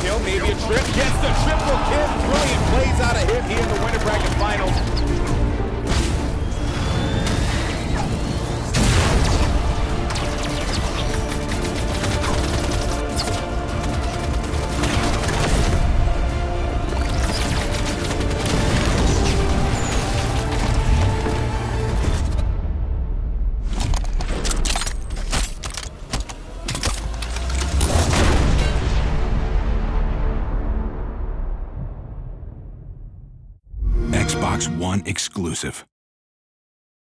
kill, maybe a trip. Gets the triple kill. Brilliant plays out of him here in the Winter Bracket Finals. Xbox One exclusive.